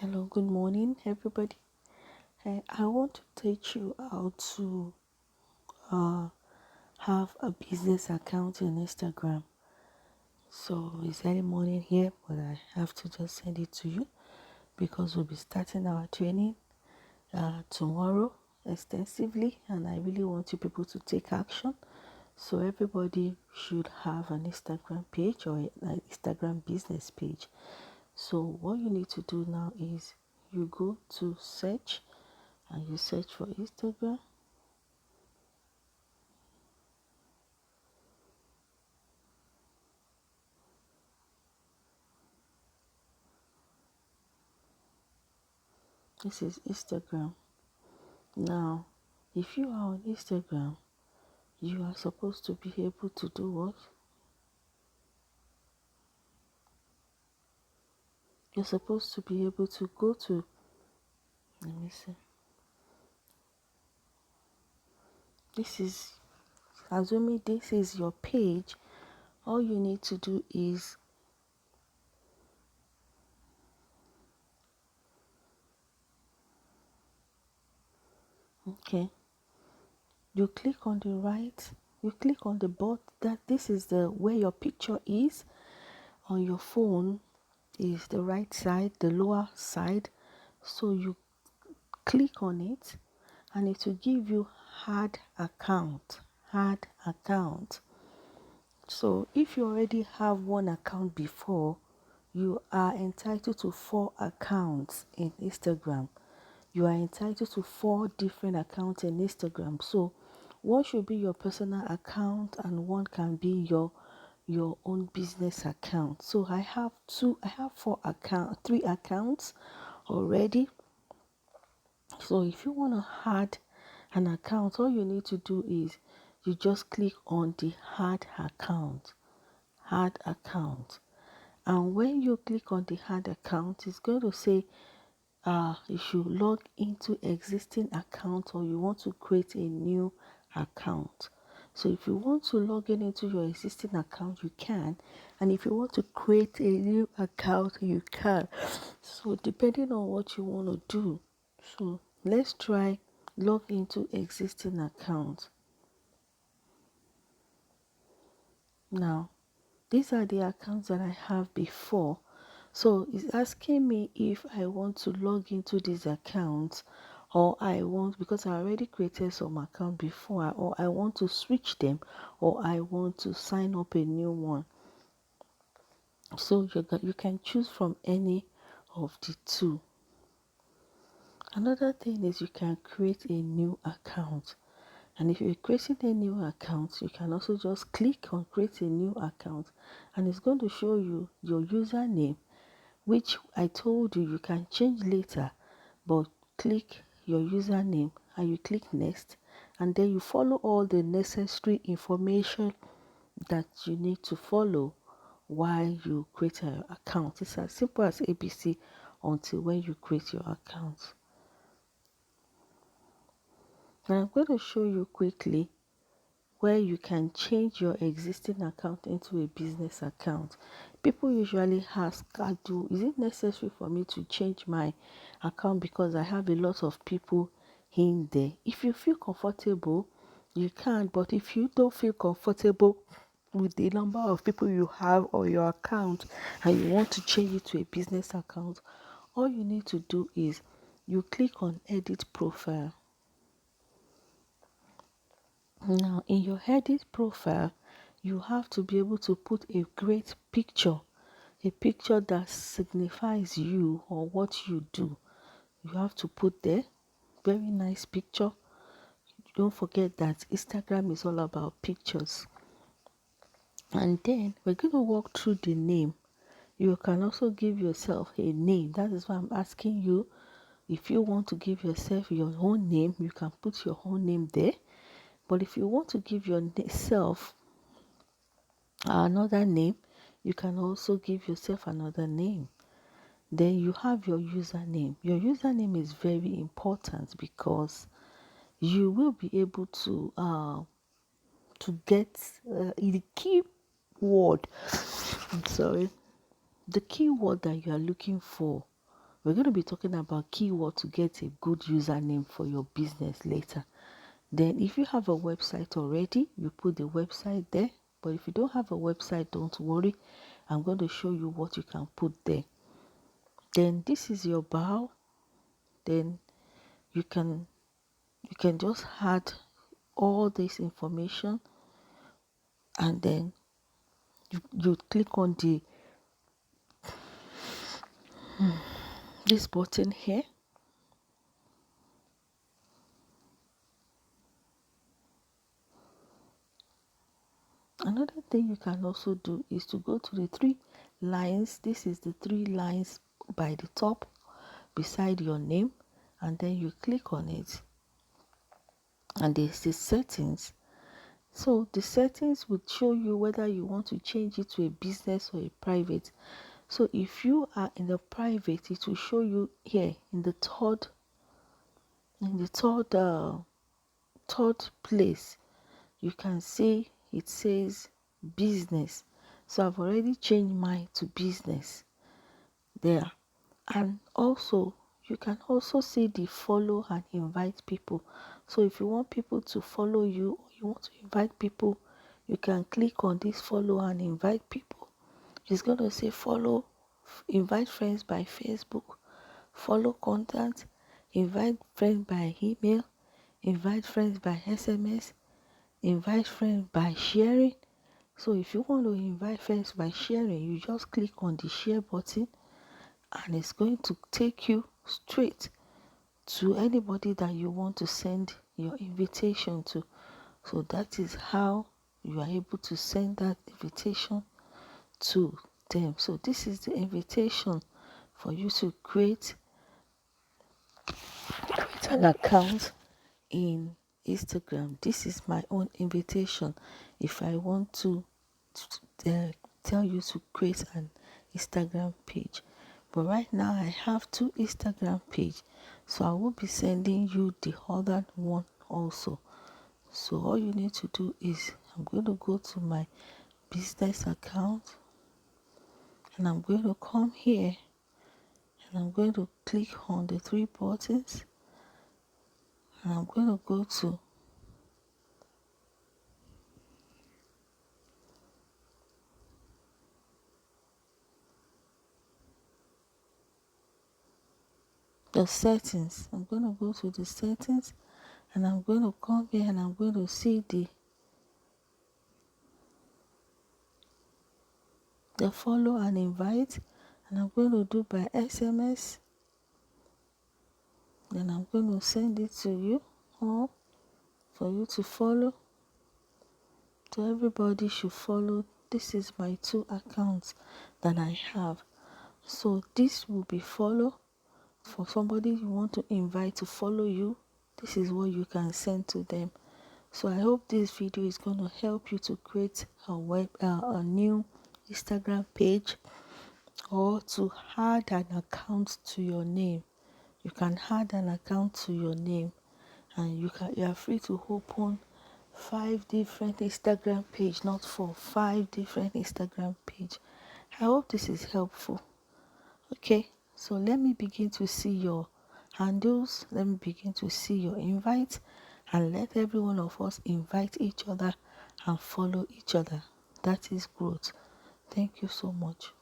Hello, good morning, everybody. I want to teach you how to uh, have a business account on Instagram. So it's early morning here, but I have to just send it to you because we'll be starting our training tomorrow extensively, and I really want you people to take action. So everybody should have an Instagram page or an Instagram business page. So what you need to do now is you go to search and you search for Instagram. This is Instagram. Now, if you are on Instagram, you are supposed to be able to do what? You're supposed to be able to go to, let me see. This is, assuming this is your page, all you need to do is, okay, you click on the right, you click on the bot that this is the where your picture is on your phone is the right side, the lower side. So you click on it and it will give you add account. So if you already have one account before, you are entitled to 4 accounts in Instagram. You are entitled to 4 different accounts in Instagram. So one should be your personal account and one can be your own business account. So I have 3 accounts already. So if you want to add an account, all you need to do is you just click on the add account. And when you click on the add account, it's going to say you should log into existing account or you want to create a new account. So if you want to log into your existing account, you can, and if you want to create a new account, you can. So depending on what you want to do. So let's try log into existing account. Now these are the accounts that I have before. So it's asking me if I want to log into these accounts or I want, because I already created some account before, or I want to switch them or I want to sign up a new one. So you can choose from any of the two. Another thing is you can create a new account. And if you're creating a new account, you can also just click on create a new account and it's going to show you your username, which I told you can change later, but click your username and you click next, and then you follow all the necessary information that you need to follow while you create an account. It's as simple as ABC until when you create your account. Now I'm going to show you quickly where you can change your existing account into a business account. People usually ask, is it necessary for me to change my account because I have a lot of people in there? If you feel comfortable, you can, but if you don't feel comfortable with the number of people you have on your account and you want to change it to a business account, all you need to do is you click on edit profile. Now in your edit profile, you have to be able to put a great picture, a picture that signifies you or what you do. You have to put there very nice picture. Don't forget that Instagram is all about pictures. And then we're going to walk through the name. You can also give yourself a name. That is why I'm asking you, if you want to give yourself your own name, you can put your own name there. But if you want to give yourself another name, you can also give yourself another name. Then you have your username. Your username is very important because you will be able to get the key word. I'm sorry, the keyword that you are looking for we're going to be talking about keyword to get a good username for your business later. Then if you have a website already, you put the website there. But if you don't have a website, don't worry. I'm going to show you what you can put there. Then this is your bio. Then you can just add all this information, and then you click on this button here. Another thing you can also do is to go to the 3 lines. This is the 3 lines by the top beside your name, and then you click on it, and there's the settings. So the settings would show you whether you want to change it to a business or a private. So if you are in the private, it will show you here in the third place. You can see it says business. So I've already changed mine to business there. And also you can also see the follow and invite people. So if you want people to follow you, or you want to invite people, you can click on this follow and invite people. It's going to say follow, invite friends by Facebook, follow contact, invite friends by email, invite friends by SMS, invite friends by sharing. So if you want to invite friends by sharing, you just click on the share button, and it's going to take you straight to anybody that you want to send your invitation to. So that is how you are able to send that invitation to them. So this is the invitation for you to create an account in Instagram. This is my own invitation if I want to tell you to create an Instagram page. But right now I have 2 Instagram page, so I will be sending you the other one also. So all you need to do is, I'm going to go to my business account, and I'm going to come here, and I'm going to click on the 3 buttons, and I'm going to go to the settings. I'm going to go to the settings, and I'm going to come here, and I'm going to see the follow and invite, and I'm going to do by SMS. Then I'm going to send it to you, or for you to follow. So everybody should follow. This is my 2 accounts that I have. So this will be follow. For somebody you want to invite to follow you, this is what you can send to them. So I hope this video is going to help you to create a new Instagram page, or to add an account to your name. You can add an account to your name, and you are free to open 5 different Instagram page, not 4, 5 different Instagram page. I hope this is helpful. Okay, so let me begin to see your handles. Let me begin to see your invites, and let every one of us invite each other and follow each other. That is growth. Thank you so much.